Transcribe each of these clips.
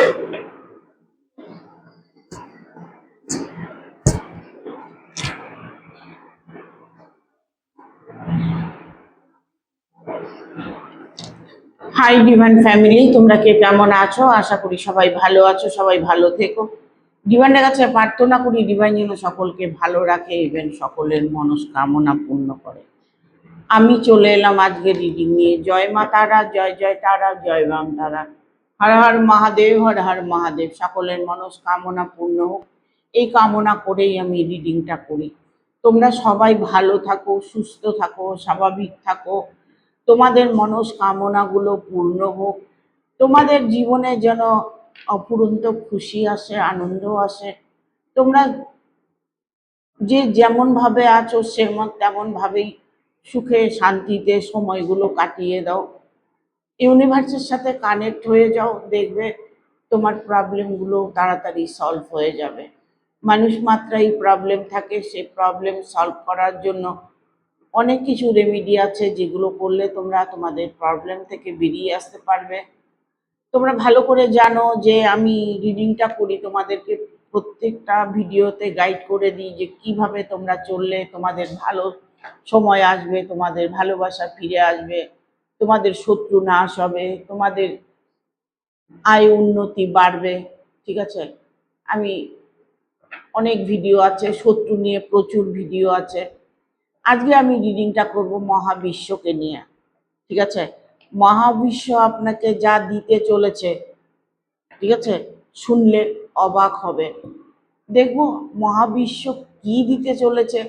Hi divine family, তোমরা কে কেমন আছো? আশা করি সবাই ভালো আছো, সবাই ভালো থেকো। ডিভাইনের কাছে প্রার্থনা করি ডিভাইন যেন সকলকে ভালো রাখে, ইভেন সকলের মনস্কামনা পূর্ণ করে। আমি চলে এলাম আজকে রিডিং নিয়ে। জয় মা তারা, জয় জয় তারা, জয় বাম তারা। হর হর মহাদেব, হর হর মহাদেব। সকলের মনস্কামনা পূর্ণ হোক, এই কামনা করেই আমি রিডিংটা করি। তোমরা সবাই ভালো থাকো, সুস্থ থাকো, স্বাভাবিক থাকো, তোমাদের মনস্কামনাগুলো পূর্ণ হোক, তোমাদের জীবনে যেন অফুরন্ত খুশি আসে, আনন্দ আসে। তোমরা যে যেমন ভাবে আছো তেমন ভাবেই সুখে শান্তিতে সময়গুলো কাটিয়ে দাও। ইউনিভার্সের সাথে কানেক্ট হয়ে যাও, দেখবে তোমার প্রবলেমগুলো তাড়াতাড়ি সলভ হয়ে যাবে। মানুষ মাত্রাই প্রবলেম থাকে, সেই প্রবলেম সলভ করার জন্য অনেক কিছু রেমেডি আছে, যেগুলো করলে তোমরা তোমাদের প্রবলেম থেকে বেরিয়ে আসতে পারবে। তোমরা ভালো করে জানো যে আমি রিডিংটা করি, তোমাদেরকে প্রত্যেকটা ভিডিওতে গাইড করে দিই যে কিভাবে তোমরা চললে তোমাদের ভালো সময় আসবে, তোমাদের ভালোবাসা ফিরে আসবে, তোমাদের শত্রু নাশ হবে, তোমাদের আয় উন্নতি বাড়বে। ঠিক আছে, আমি অনেক ভিডিও আছে, শত্রু নিয়ে প্রচুর ভিডিও আছে। আজকে আমি রিডিংটা করব মহাবিশ্বকে নিয়ে। ঠিক আছে, মহাবিশ্ব আপনাকে যা দিতে চলেছে, ঠিক আছে, শুনলে অবাক হবে। দেখব মহাবিশ্ব কি দিতে চলেছে,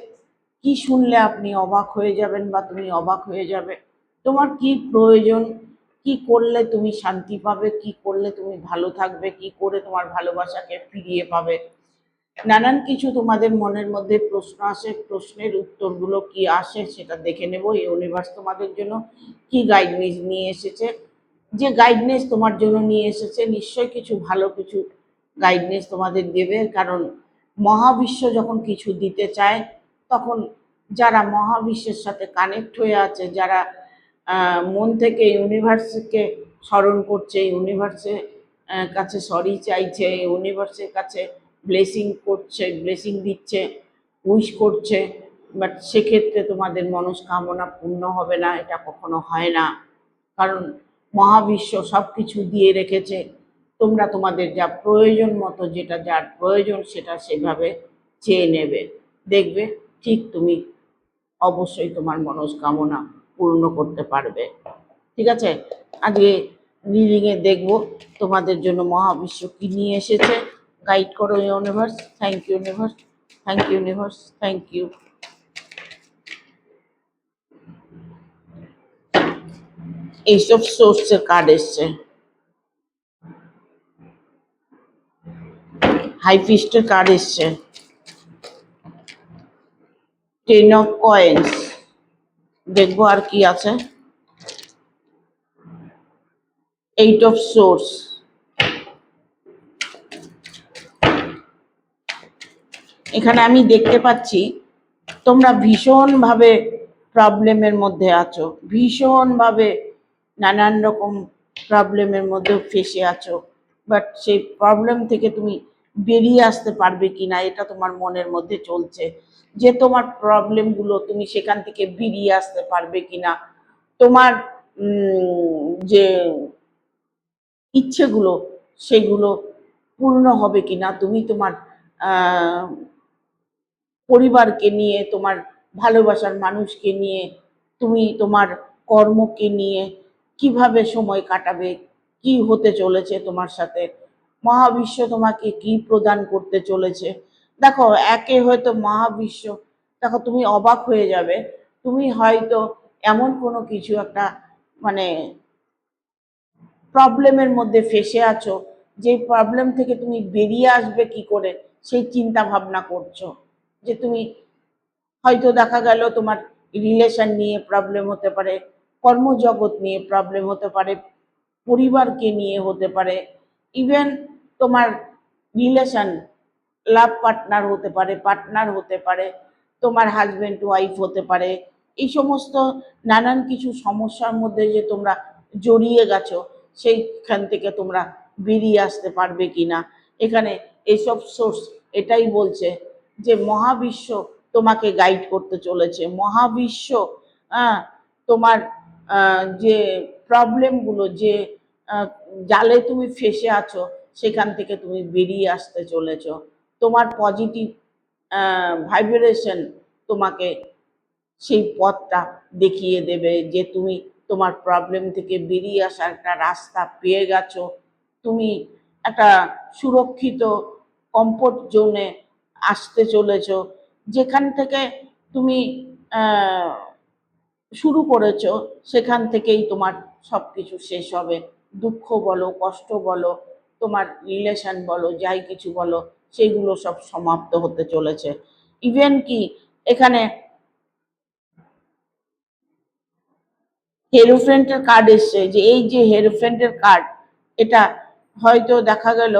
কি শুনলে আপনি অবাক হয়ে যাবেন বা তুমি অবাক হয়ে যাবে। তোমার কি প্রয়োজন, কি করলে তুমি শান্তি পাবে, কি করলে তুমি ভালো থাকবে, কি করে তোমার ভালোবাসাকে ফিরিয়ে পাবে। নানান কিছু তোমাদের মনের মধ্যে প্রশ্ন আসে, প্রশ্নের উত্তরগুলো কি আসে সেটা দেখে নেব। ইউনিভার্স তোমাদের জন্য কি গাইডনেস নিয়ে এসেছে। যে গাইডনেস তোমার জন্য নিয়ে এসেছে নিশ্চয়ই কিছু ভালো কিছু গাইডনেস তোমাদের দেবে, কারণ মহাবিশ্ব যখন কিছু দিতে চায় তখন যারা মহাবিশ্বের সাথে কানেক্ট হয়ে আছে, যারা মন থেকে ইউনিভার্সকে স্মরণ করছে, ইউনিভার্সের কাছে সরি চাইছে, ইউনিভার্সের কাছে ব্লেসিং করছে, ব্লেসিং দিচ্ছে, উইশ করছে, বাট সেক্ষেত্রে তোমাদের মনস্কামনা পূর্ণ হবে না, এটা কখনো হয় না। কারণ মহাবিশ্ব সব কিছু দিয়ে রেখেছে, তোমরা তোমাদের যা প্রয়োজন মতো, যেটা যার প্রয়োজন সেটা সেভাবে চেয়ে নেবে, দেখবে ঠিক তুমি অবশ্যই তোমার মনস্কামনা পূর্ণ করতে পারবে। ঠিক আছে, আজকে রিডিংয়ে দেখব তোমাদের জন্য মহাবিশ্ব কি নিয়ে এসেছে। গাইড করো universe. Thank you universe, thank you universe, thank you. এইসব সোর্সের কার্ড এসছে, হাই ফিস্টের কার্ড এসছে, 10 অফ কয়েন্স। দেখবো আর কি আছে। 8 অফ সোর্স। এখানে আমি দেখতে পাচ্ছি তোমরা ভীষণভাবে প্রবলেমের মধ্যে আছো, ভীষণভাবে নানান রকম প্রবলেমের মধ্যে ফেসে আছো, বাট সেই প্রবলেম থেকে তুমি বেরিয়ে আসতে পারবে কিনা এটা তোমার মনের মধ্যে চলছে, যে তোমার প্রবলেমগুলো তুমি সেখান থেকে বেরিয়ে আসতে পারবে কিনা, তোমার যে ইচ্ছেগুলো সেগুলো পূর্ণ হবে কিনা, তুমি তোমার পরিবারকে নিয়ে, তোমার ভালোবাসার মানুষকে নিয়ে, তুমি তোমার কর্মকে নিয়ে কিভাবে সময় কাটাবে, কি হতে চলেছে তোমার সাথে, মহাবিশ্ব তোমাকে কি প্রদান করতে চলেছে। দেখো, একে হয়তো মহাবিশ্ব, দেখো তুমি অবাক হয়ে যাবে, তুমি হয়তো এমন কোনো কিছু একটা মানে প্রবলেমের মধ্যে ফেসে আছো, যে প্রবলেম থেকে তুমি বেরিয়ে আসবে কি করে সেই চিন্তা ভাবনা করছো। যে তুমি হয়তো দেখা গেল তোমার রিলেশন নিয়ে প্রবলেম হতে পারে, কর্মজগৎ নিয়ে প্রবলেম হতে পারে, পরিবারকে নিয়ে হতে পারে, ইভেন তোমার রিলেশন লাভ পার্টনার হতে পারে, তোমার হাজব্যান্ড ওয়াইফ হতে পারে। এই সমস্ত নানান কিছু সমস্যার মধ্যে যে তোমরা জড়িয়ে গেছো, সেইখান থেকে তোমরা বেরিয়ে আসতে পারবে কিনা। এখানে এইসব সোর্স এটাই বলছে যে মহাবিশ্ব তোমাকে গাইড করতে চলেছে। মহাবিশ্ব তোমার যে প্রবলেমগুলো, যে জালে তুমি ফেসে আছো, সেখান থেকে তুমি বেরিয়ে আসতে চলেছো। তোমার পজিটিভ ভাইব্রেশন তোমাকে সেই পথটা দেখিয়ে দেবে যে তুমি তোমার প্রবলেম থেকে বেরিয়ে আসার একটা রাস্তা পেয়ে গেছো। তুমি একটা সুরক্ষিত কমফোর্ট জোনে আসতে চলেছো, যেখান থেকে তুমি শুরু করেছো সেখান থেকেই তোমার সব কিছু শেষ হবে। দুঃখ বলো, কষ্ট বলো, তোমার রিলেশন বলো, যাই কিছু বলো, সেগুলো সব সমাপ্ত হতে চলেছে। ইভেন কি এখানে হেরোফেন্টের কার্ড এসছে, যে এই যে হেরোফেন্টের কার্ড, এটা হয়তো দেখা গেল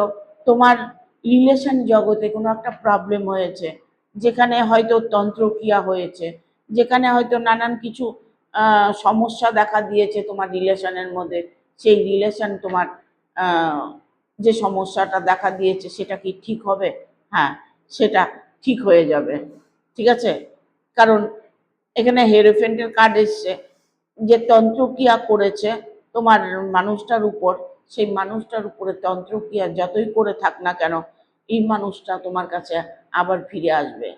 তোমার রিলেশন জগতে কোনো একটা প্রবলেম হয়েছে, যেখানে হয়তো তন্ত্রক্রিয়া হয়েছে, যেখানে হয়তো নানান কিছু সমস্যা দেখা দিয়েছে তোমার রিলেশনের মধ্যে। সেই রিলেশন তোমার যে সমস্যাটা দেখা দিয়েছে সেটা কি ঠিক হবে? হ্যাঁ, সেটা ঠিক হয়ে যাবে। ঠিক আছে, কারণ এখানে হেরোফেন্টের কার্ড এসছে, যে তন্ত্রক্রিয়া করেছে তোমার মানুষটার উপর, সেই মানুষটার উপরে তন্ত্রক্রিয়া যতই করে থাক না কেন, এই মানুষটা তোমার কাছে আবার ফিরে আসবে।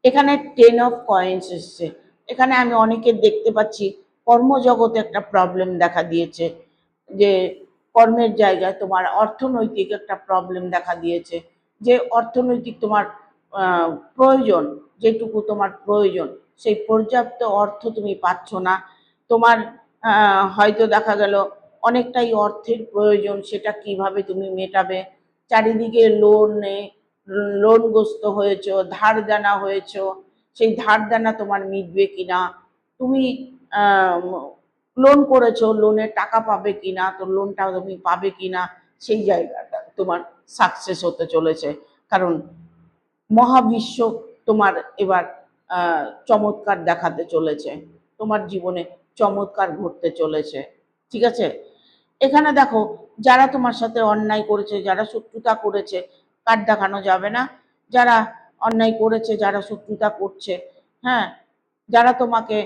এখানে 10 অফ কয়েন্স এসছে। এখানে আমি অনেকের দেখতে পাচ্ছি কর্মজগতে একটা প্রবলেম দেখা দিয়েছে, যে কর্মের জায়গায় তোমার অর্থনৈতিক একটা প্রবলেম দেখা দিয়েছে, যে অর্থনৈতিক তোমার প্রয়োজন, যেটুকু তোমার প্রয়োজন সেই পর্যাপ্ত অর্থ তুমি পাচ্ছ না। তোমার হয়তো দেখা গেল অনেকটাই অর্থের প্রয়োজন, সেটা কিভাবে তুমি মেটাবে। চারিদিকে লোনগ্রস্ত হয়েছো, ধার দেনা হয়েছো, সেই ধার দেনা তোমার মিটবে কিনা, তুমি লোন করেছো, লোনের টাকা পাবে কিনা, তো লোনটা তুমি পাবে কিনা, সেই জায়গাটা তোমার সাকসেস হতে চলেছে। কারণ মহাবিশ্ব তোমার এবার চমৎকার দেখাতে চলেছে, তোমার জীবনে চমৎকার ঘটতে চলেছে। ঠিক আছে, এখানে দেখো যারা তোমার সাথে অন্যায় করেছে, যারা শত্রুতা করেছে, কার্ড দেখানো যাবে না, যারা অন্যায় করেছে, যারা শত্রুতা করছে, হ্যাঁ, যারা তোমাকে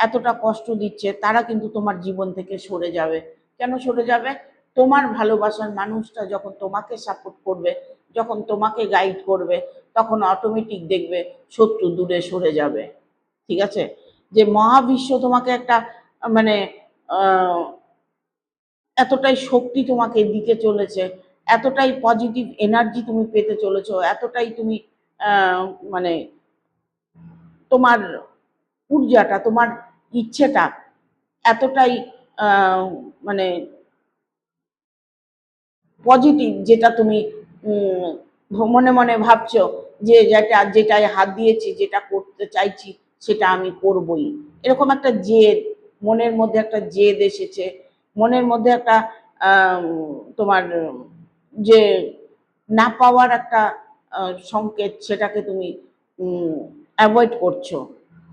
এতটা কষ্ট দিচ্ছে, তারা কিন্তু তোমার জীবন থেকে সরে যাবে। কেন সরে যাবে? তোমার ভালোবাসার মানুষটা যখন তোমাকে সাপোর্ট করবে, যখন তোমাকে গাইড করবে, তখন অটোমেটিক দেখবে শত্রু দূরে সরে যাবে। ঠিক আছে, যে মহাবিশ্ব তোমাকে একটা মানে এতটাই শক্তি তোমাকে দিতে চলেছে, এতটাই পজিটিভ এনার্জি তুমি পেতে চলেছো, এতটাই তুমি মানে তোমার ঊর্জাটা, তোমার ইচ্ছেটা এতটাই মানে পজিটিভ, যেটা তুমি মনে মনে ভাবছো যে যেটায় হাত দিয়েছি, যেটা করতে চাইছি, সেটা আমি করবই। এরকম একটা জেদ, মনের মধ্যে একটা জেদ এসেছে, মনের মধ্যে একটা তোমার যে না পাওয়ার একটা সংকেত, সেটাকে তুমি অ্যাভয়েড করছো।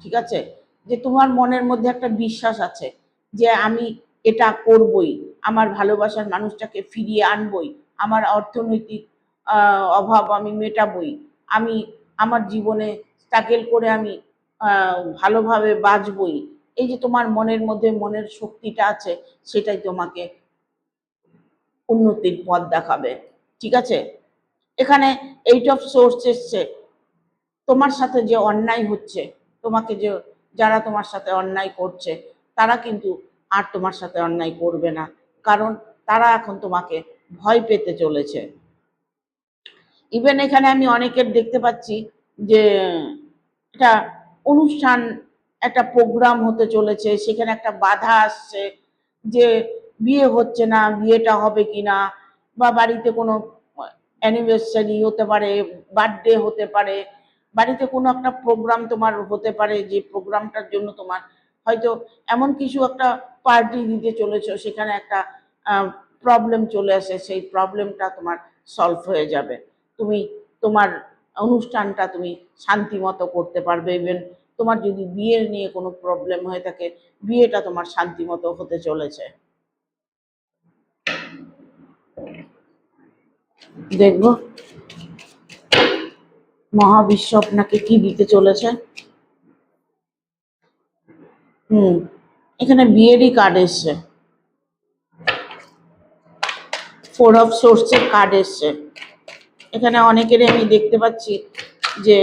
ঠিক আছে, যে তোমার মনের মধ্যে একটা বিশ্বাস আছে যে আমি এটা করবই, আমার ভালোবাসার মানুষটাকে ফিরিয়ে আনবই, আমার অর্থনৈতিক অভাব আমি মেটাবই, আমি আমার জীবনে স্ট্রাগল করে আমি ভালোভাবে বাঁচবই। এই যে তোমার মনের মধ্যে মনের শক্তিটা আছে, সেটাই তোমাকে উন্নতির পথ দেখাবে। ঠিক আছে, এখানে 8 অফ সোর্স এসছে। তোমার সাথে যে অন্যায় হচ্ছে, তোমাকে যে যারা তোমার সাথে অন্যায় করছে, তারা কিন্তু আর তোমার সাথে অন্যায় করবে না, কারণ তারা এখন তোমাকে ভয় পেতে চলেছে। ইভেন এখানে আমি অনেকের দেখতে পাচ্ছি যে একটা অনুষ্ঠান, একটা প্রোগ্রাম হতে চলেছে, সেখানে একটা বাধা আসছে, যে বিয়ে হচ্ছে না, বিয়েটা হবে কিনা, বা বাড়িতে কোনো অ্যানিভার্সারি হতে পারে, বার্থডে হতে পারে, বাড়িতে কোনো একটা প্রোগ্রাম তোমার হতে পারে, যে প্রোগ্রামটার জন্য তোমার হয়তো এমন কিছু একটা পার্টি দিতে চলেছো, সেখানে একটা প্রবলেম চলে আসে, সেই প্রবলেমটা তোমার সলভ হয়ে যাবে। তুমি তোমার অনুষ্ঠানটা তুমি শান্তি মতো করতে পারবে। ইভেন তোমার যদি বিয়ে নিয়ে কোনো প্রবলেম হয়ে থাকে, বিয়েটা তোমার শান্তি মতো হতে চলেছে। দেখবো মহাবিশ্ব আপনাকে কি দিতে চলেছে। এখানে বিয়েরই কার্ড এসছে, 4 অফ সোর্সের কার্ড এসছে। এখানে অনেকেরই আমি দেখতে পাচ্ছি যে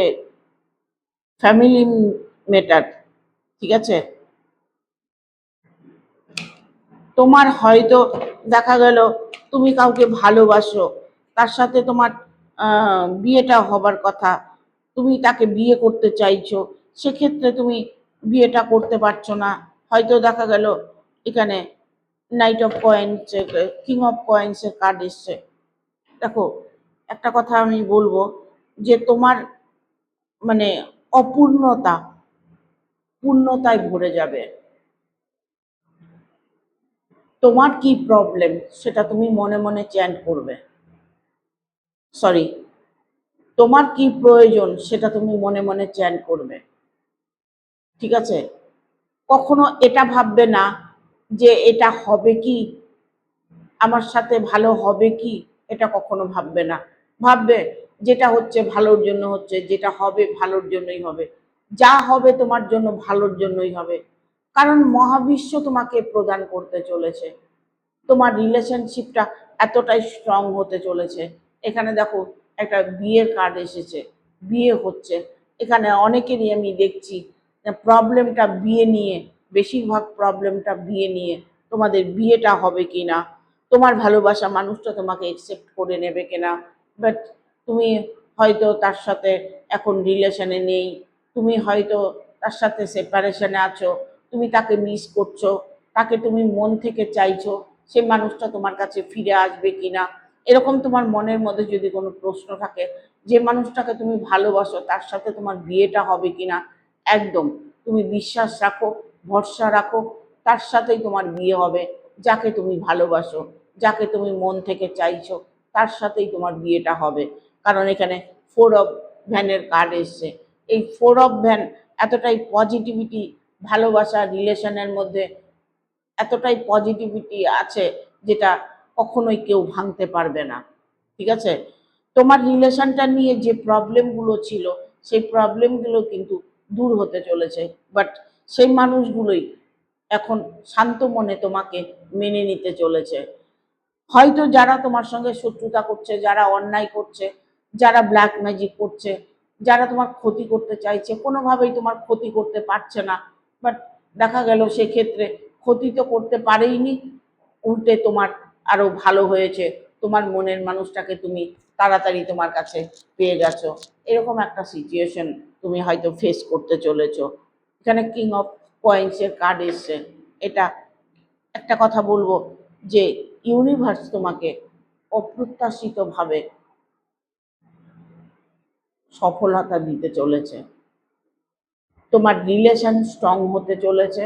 ফ্যামিলি ম্যাটার, ঠিক আছে, তোমার হয়তো দেখা গেল তুমি কাউকে ভালোবাসো, তার সাথে তোমার বিয়েটা হবার কথা, তুমি তাকে বিয়ে করতে চাইছো, সেক্ষেত্রে তুমি বিয়েটা করতে পারছো না। হয়তো দেখা গেল এখানে knight of coins, king of কয়েন্সের কার্ড এসছে। দেখো, একটা কথা আমি বলবো যে তোমার মানে অপূর্ণতা পূর্ণতায় ভরে যাবে। তোমার কি প্রবলেম সেটা তুমি মনে মনে চ্যান্ট করবে, সরি, তোমার কি প্রয়োজন সেটা তুমি মনে মনে চ্যান্ট করবে, ঠিক আছে। কখনো এটা ভাববে না যে এটা হবে কি, আমার সাথে ভালো হবে কি, এটা কখনো ভাববে না। ভাববে যেটা হচ্ছে ভালোর জন্য হচ্ছে, যেটা হবে ভালোর জন্যই হবে, যা হবে তোমার জন্য ভালোর জন্যই হবে। কারণ মহাবিশ্ব তোমাকে প্রদান করতে চলেছে, তোমার রিলেশনশিপটা এতটাই স্ট্রং হতে চলেছে। এখানে দেখো একটা বিয়ের কার্ড এসেছে, বিয়ে হচ্ছে। এখানে অনেকেরই আমি দেখছি প্রবলেমটা বিয়ে নিয়ে, বেশিরভাগ প্রবলেমটা বিয়ে নিয়ে। তোমাদের বিয়েটা হবে কি না, তোমার ভালোবাসা মানুষটা তোমাকে একসেপ্ট করে নেবে কিনা, বাট তুমি হয়তো তার সাথে এখন রিলেশনে নেই, তুমি হয়তো তার সাথে সেপারেশনে আছো, তুমি তাকে মিস করছো, তাকে তুমি মন থেকে চাইছো, সেই মানুষটা তোমার কাছে ফিরে আসবে কিনা, এরকম তোমার মনের মধ্যে যদি কোনো প্রশ্ন থাকে, যে মানুষটাকে তুমি ভালোবাসো তার সাথে তোমার বিয়েটা হবে কিনা, একদম তুমি বিশ্বাস রাখো, ভরসা রাখো, তার সাথেই তোমার বিয়ে হবে। যাকে তুমি ভালোবাসো, যাকে তুমি মন থেকে চাইছো, তার সাথেই তোমার বিয়েটা হবে। কারণ এখানে 4 অফ ভ্যানের কার্ড এসছে। এই 4 অফ ভ্যান এতটাই পজিটিভিটি, ভালোবাসা রিলেশনের মধ্যে এতটাই পজিটিভিটি আছে যেটা কখনোই কেউ ভাঙতে পারবে না, ঠিক আছে। তোমার রিলেশনটা নিয়ে যে প্রবলেমগুলো ছিল, সেই প্রবলেমগুলো কিন্তু দূর হতে চলেছে। বাট সেই মানুষগুলোই এখন শান্ত মনে তোমাকে মেনে নিতে চলেছে। হয়তো যারা তোমার সঙ্গে শত্রুতা করছে, যারা অন্যায় করছে, যারা ব্ল্যাক ম্যাজিক করছে, যারা তোমার ক্ষতি করতে চাইছে, কোনোভাবেই তোমার ক্ষতি করতে পারছে না, বাট দেখা গেল সেক্ষেত্রে ক্ষতি তো করতে পারেইনি, উল্টে তোমার আরো ভালো হয়েছে, তোমার মনের মানুষটাকে তুমি তাড়াতাড়ি তোমার কাছে পেয়ে গেছো। এরকম একটা সিচুয়েশন তুমি হয়তো ফেস করতে চলেছো। এখানে কিং অফ কয়েন্সের কার্ড এসছে। এটা একটা কথা বলবো যে ইউনিভার্স তোমাকে অপ্রত্যাশিতভাবে সফলতা দিতে চলেছে, তোমার রিলেশন স্ট্রং হতে চলেছে,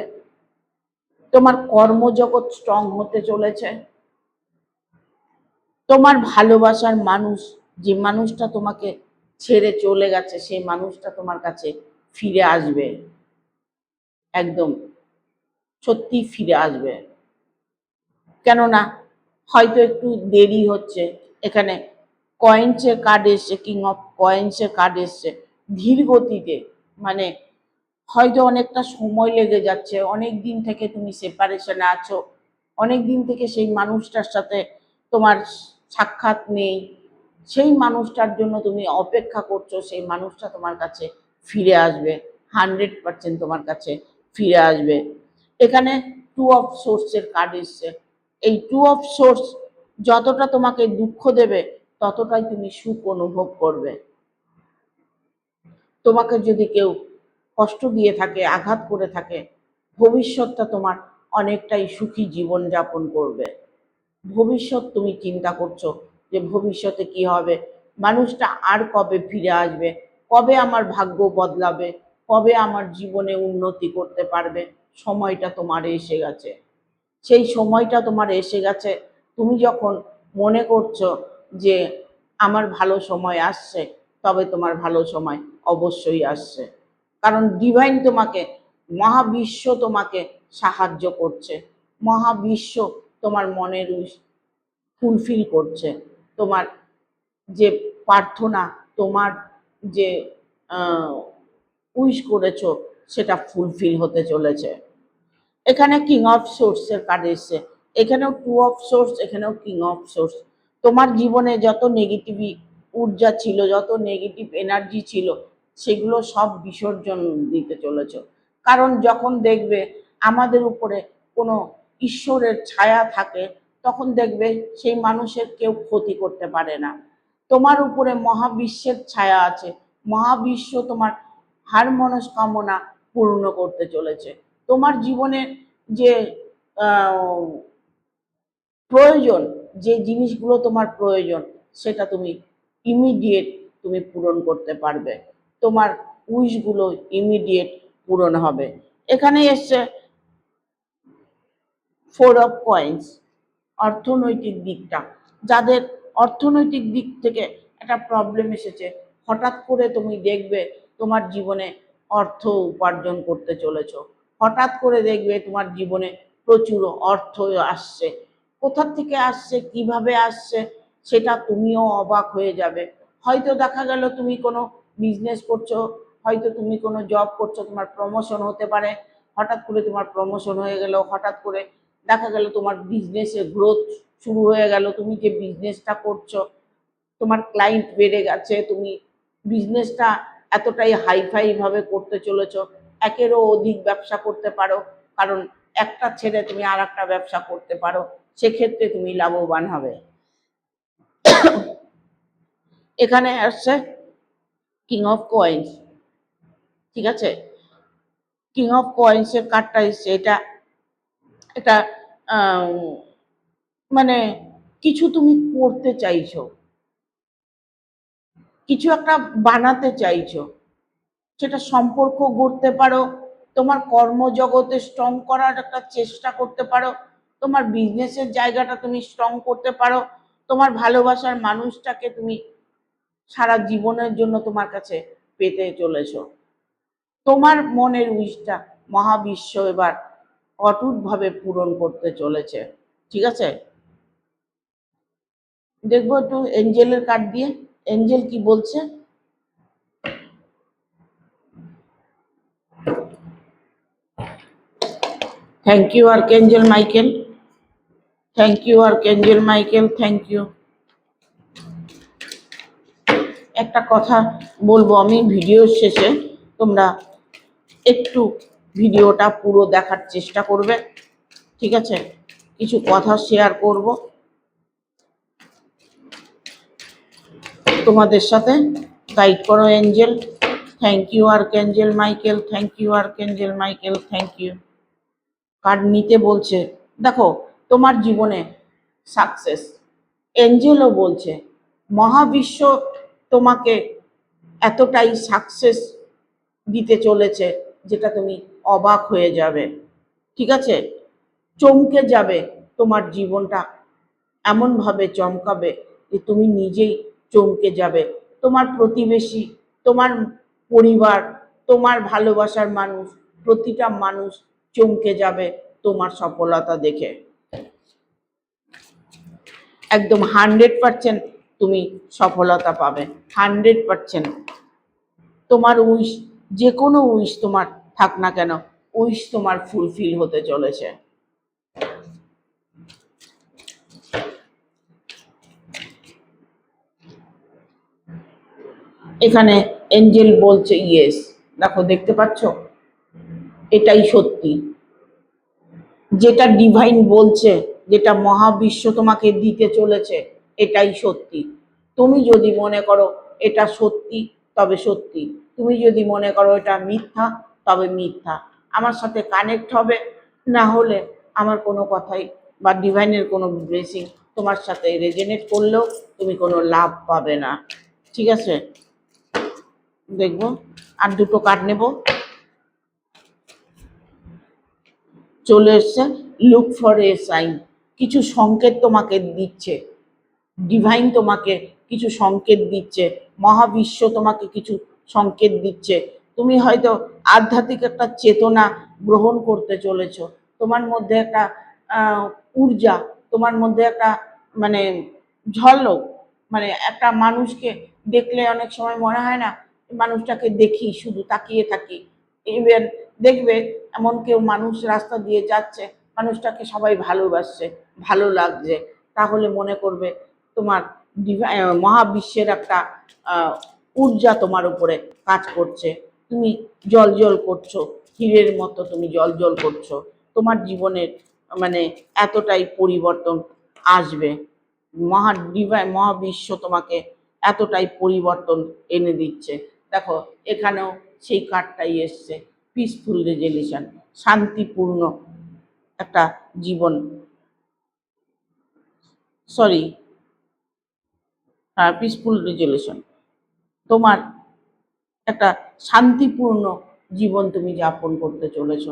তোমার কর্মজগৎ স্ট্রং হতে চলেছে, তোমার ভালোবাসার মানুষ, যে মানুষটা তোমাকে ছেড়ে চলে গেছে, সেই মানুষটা তোমার কাছে ফিরে আসবে, একদম সত্যি ফিরে আসবে। কেননা হয়তো একটু দেরি হচ্ছে। এখানে কয়েন্সের কার্ড এসছে, কিং অফ কয়েন্সের কার্ড এসছে, ধীর গতিতে, মানে হয়তো অনেকটা সময় লেগে যাচ্ছে, অনেক দিন থেকে তুমি সেপারেশনে আছো, অনেক দিন থেকে সেই মানুষটার সাথে তোমার সাক্ষাৎ নেই, সেই মানুষটার জন্য তুমি অপেক্ষা করছো, সেই মানুষটা তোমার কাছে ফিরে আসবে, 100% তোমার কাছে ফিরে আসবে। এখানে 2 অফ সোর্সের কার্ড এসছে। এই 2 অফ সোর্স যতটা তোমাকে দুঃখ দেবে, ততটাই তুমি সুখ অনুভব করবে। তোমাকে যদি কেউ কষ্ট দিয়ে থাকে, আঘাত করে থাকে, ভবিষ্যৎটা তোমার অনেকটাই সুখী জীবন যাপন করবে। ভবিষ্যৎ তুমি চিন্তা করছো যে ভবিষ্যতে কি হবে, মানুষটা আর কবে ফিরে আসবে, কবে আমার ভাগ্য বদলাবে, কবে আমার জীবনে উন্নতি করতে পারবে, সময়টা তোমার এসে গেছে। সেই সময়টা তোমার এসে গেছে। তুমি যখন মনে করছো যে আমার ভালো সময় আসছে, তবে তোমার ভালো সময় অবশ্যই আসছে। কারণ ডিভাইন তোমাকে, মহাবিশ্ব তোমাকে সাহায্য করছে, মহাবিশ্ব তোমার মনের ফুলফিল করছে, তোমার যে প্রার্থনা, তোমার যে উইশ করেছো সেটা ফুলফিল হতে চলেছে। এখানে কিং অফ সোর্সের কার্ড এসছে, এখানেও টু অফ সোর্স, এখানেও কিং অফ সোর্স। তোমার জীবনে যত নেগেটিভ ঊর্জা ছিল, যত নেগেটিভ এনার্জি ছিল, সেগুলো সব বিসর্জন দিতে চলেছ। কারণ যখন দেখবে আমাদের উপরে কোনো ঈশ্বরের ছায়া থাকে, তখন দেখবে সেই মানুষের কেউ ক্ষতি করতে পারে না। তোমার উপরে মহাবিশ্বের ছায়া আছে, মহাবিশ্ব তোমার হার মনস্কামনা পূর্ণ করতে চলেছে। তোমার জীবনে যে প্রয়োজন, যে জিনিসগুলো তোমার প্রয়োজন, সেটা তুমি ইমিডিয়েট তুমি পূরণ করতে পারবে। তোমার উইশগুলো ইমিডিয়েট পূরণ হবে। এখানে এসছে ফোর অফ কয়েন্স, অর্থনৈতিক দিকটা। যাদের অর্থনৈতিক দিক থেকে একটা প্রবলেম এসেছে, হঠাৎ করে তুমি দেখবে তোমার জীবনে অর্থ উপার্জন করতে চলেছো। হঠাৎ করে দেখবে তোমার জীবনে প্রচুর অর্থ আসছে। কোথা থেকে আসছে, কিভাবে আসছে, সেটা তুমিও অবাক হয়ে যাবে। হয়তো দেখা গেল তুমি কোনো বিজনেস করছো, হয়তো তুমি কোনো জব করছো, তোমার প্রমোশন হতে পারে। হঠাৎ করে তোমার প্রমোশন হয়ে গেল, হঠাৎ করে দেখা গেল তোমার বিজনেসের গ্রোথ শুরু হয়ে গেল। তুমি যে বিজনেসটা করছো, তোমার ক্লায়েন্ট বেড়ে গেছে, তুমি বিজনেসটা এতটাই হাইফাই ভাবে করতে চলেছো, একেরও অধিক ব্যবসা করতে পারো। কারণ একটা ছেড়ে তুমি আর একটা ব্যবসা করতে পারো, সেক্ষেত্রে তুমি লাভবান হবে। এখানে আসছে কিং অফ কয়েন্স, ঠিক আছে। কিং অফ কয়েন্সের কার্ডটা এসছে, এটা মানে কিছু তুমি করতে চাইছো, কিছু একটা বানাতে চাইছো, সেটা সম্পর্ক গড়তে পারো, তোমার কর্মজগতে স্ট্রং করার একটা চেষ্টা করতে পারো, তোমার বিজনেসের জায়গাটা তুমি স্ট্রং করতে পারো, তোমার ভালোবাসার মানুষটাকে তুমি সারা জীবনের জন্য তোমার কাছে পেতে চলেছো। তোমার মনের উইশটা মহাবিশ্ব এবার অটুটভাবে পূরণ করতে চলেছে, ঠিক আছে। দেখবো একটু এঞ্জেলের কার্ড দিয়ে এঞ্জেল কি বলছে। Thank you archangel Michael, thank you archangel Michael, thank you. একটা কথা বলবো আমি ভিডিওর শেষে, তোমরা একটু ভিডিওটা পুরো দেখার চেষ্টা করবে, ঠিক আছে। কিছু কথা শেয়ার করব তোমাদের সাথে। গাইড করো angel. Thank you archangel Michael, thank you archangel Michael, thank you. Card নিতে বলছে, দেখো তোমার জীবনে সাকসেস, এঞ্জেলও বলছে মহাবিশ্ব তোমাকে এতটাই সাকসেস দিতে চলেছে যেটা তুমি অবাক হয়ে যাবে, ঠিক আছে। চমকে যাবে, তোমার জীবনটা এমনভাবে চমকাবে যে তুমি নিজেই চমকে যাবে। তোমার প্রতিবেশী, তোমার পরিবার, তোমার ভালোবাসার মানুষ, প্রতিটা মানুষ চমকে যাবে তোমার সফলতা দেখে। একদম 100% তুমি সফলতা পাবে, 100%। তোমার উইশ, যে কোনো উইশ তোমার থাক না কেন, উইশ তোমার ফুলফিল হতে চলেছে। এখানে এঞ্জেল বলছে ইয়েস, দেখো দেখতে পাচ্ছ, এটাই সত্যি। যেটা ডিভাইন বলছে, যেটা মহাবিশ্ব তোমাকে দিতে চলেছে, এটাই সত্যি। তুমি যদি মনে করো এটা সত্যি, তবে সত্যি। তুমি যদি মনে করো এটা মিথ্যা, তবে মিথ্যা। আমার সাথে কানেক্ট হবে, না হলে আমার কোনো কথাই বা ডিভাইনের কোনো ব্লেসিং তোমার সাথে রেজনেট করলেও তুমি কোনো লাভ পাবে না, ঠিক আছে। দেখবো আর দুটো কার্ড নেব। চলে এসছে লুক ফর এ সাইন, কিছু সংকেত তোমাকে দিচ্ছে, ডিভাইন তোমাকে কিছু সংকেত দিচ্ছে, মহাবিশ্ব তোমাকে কিছু সংকেত দিচ্ছে। তুমি হয়তো আধ্যাত্মিক একটা চেতনা গ্রহণ করতে চলেছো। তোমার মধ্যে একটা ঊর্জা, তোমার মধ্যে একটা মানে ঝলক, মানে একটা মানুষকে দেখলে অনেক সময় মনে হয় না মানুষটাকে দেখি, শুধু তাকিয়ে থাকি। ইভেন দেখবে এমন কেউ মানুষ রাস্তা দিয়ে যাচ্ছে, মানুষটাকে সবাই ভালোবাসছে, ভালো লাগছে, তাহলে মনে করবে তোমার মহাবিশ্বের একটা ঊর্জা তোমার উপরে কাজ করছে। তুমি জ্বলজ্বল করছো, হীরের মতো তুমি জ্বলজ্বল করছো। তোমার জীবনের মানে এতটাই পরিবর্তন আসবে, মহাবিশ্ব তোমাকে এতটাই পরিবর্তন এনে দিচ্ছে। দেখো এখানেও সেই কার্ডটাই এসছে, পিসফুল রেজলিউশন, শান্তিপূর্ণ একটা জীবন, সরি, পিসফুল রেজলিউশন। তোমার একটা শান্তিপূর্ণ জীবন তুমি যাপন করতে চলেছ।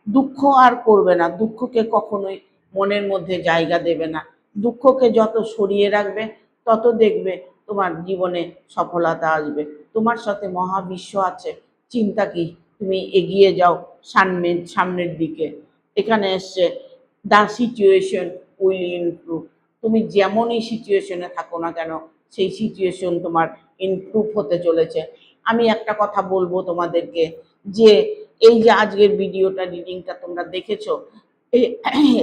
দুঃখ আর করবে না, দুঃখকে কখনোই মনের মধ্যে জায়গা দেবে না। দুঃখকে যত সরিয়ে রাখবে তত দেখবে তোমার জীবনে সফলতা আসবে। তোমার সাথে মহাবিশ্ব আছে, চিন্তা কি, তুমি এগিয়ে যাও সামনের দিকে। এখানে এসছে দ্য সিচুয়েশন উইল ইমপ্রুভ। তুমি যেমনই সিচুয়েশনে থাকো না কেন, সেই সিচুয়েশন তোমার ইমপ্রুভ হতে চলেছে। আমি একটা কথা বলবো তোমাদেরকে, যে এই যে আজকের রিডিংটা তোমরা দেখেছো,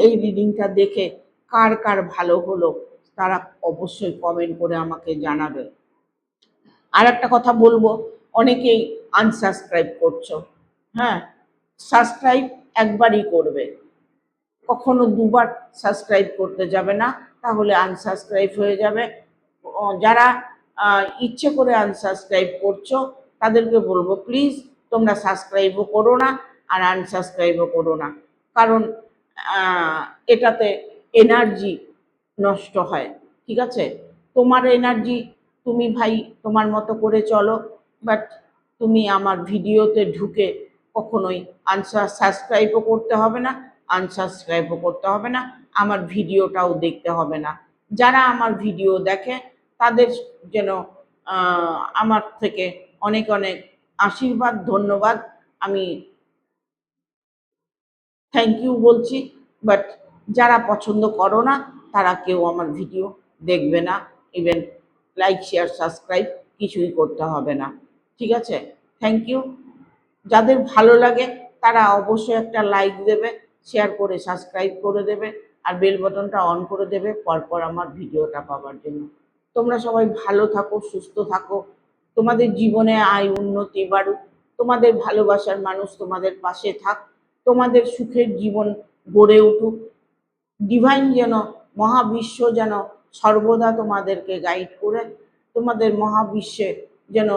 এই রিডিংটা দেখে কার কার ভালো হলো তারা অবশ্যই কমেন্ট করে আমাকে জানাবে। আর একটা কথা বলবো, অনেকেই আনসাবস্ক্রাইব করছো। হ্যাঁ, সাবস্ক্রাইব একবারই করবে, কখনো দুবার সাবস্ক্রাইব করতে যাবে না, তাহলে আনসাবস্ক্রাইব হয়ে যাবে। যারা ইচ্ছে করে আনসাবস্ক্রাইব করছো তাদেরকে বলবো প্লিজ তোমরা সাবস্ক্রাইবও করো না আর আনসাবস্ক্রাইবও করো না, কারণ এটাতে এনার্জি নষ্ট হয়। ঠিক আছে, তোমার এনার্জি, তুমি ভাই তোমার মতো করে চলো, বাট তুমি আমার ভিডিওতে ঢুকে কখনোই সাবস্ক্রাইবও করতে হবে না, আনসাবস্ক্রাইবও করতে হবে না, আমার ভিডিওটাও দেখতে হবে না। যারা আমার ভিডিও দেখে তাদের যেন আমার থেকে অনেক অনেক আশীর্বাদ, ধন্যবাদ, আমি থ্যাংক ইউ বলছি। বাট যারা পছন্দ করো না তারা কেউ আমার ভিডিও দেখবে না, ইভেন লাইক শেয়ার সাবস্ক্রাইব কিছুই করতে হবে না। ঠিক আছে, থ্যাংক ইউ। যাদের ভালো লাগে তারা অবশ্যই একটা লাইক দেবে, শেয়ার করে সাবস্ক্রাইব করে দেবে, আর বেল বাটনটা অন করে দেবে পরপর আমার ভিডিওটা পাওয়ার জন্য। তোমরা সবাই ভালো থাকো, সুস্থ থাকো, তোমাদের জীবনে আয় উন্নতি বাড়ুক, তোমাদের ভালোবাসার মানুষ তোমাদের পাশে থাক, তোমাদের সুখের জীবন গড়ে উঠুক। ডিভাইন যেন, মহাবিশ্ব যেন সর্বদা তোমাদেরকে গাইড করে, তোমাদের মহাবিশ্বে যেন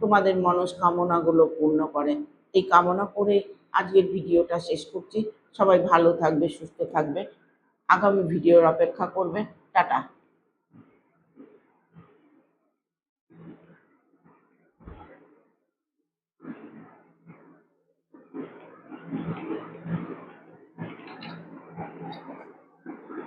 তোমাদের মনস্কামনাগুলো পূর্ণ করে, এই কামনা করে আজকের ভিডিওটা শেষ করছি। সবাই ভালো থাকবে, সুস্থ থাকবে, আগামী ভিডিওর অপেক্ষা করবে। টাটা।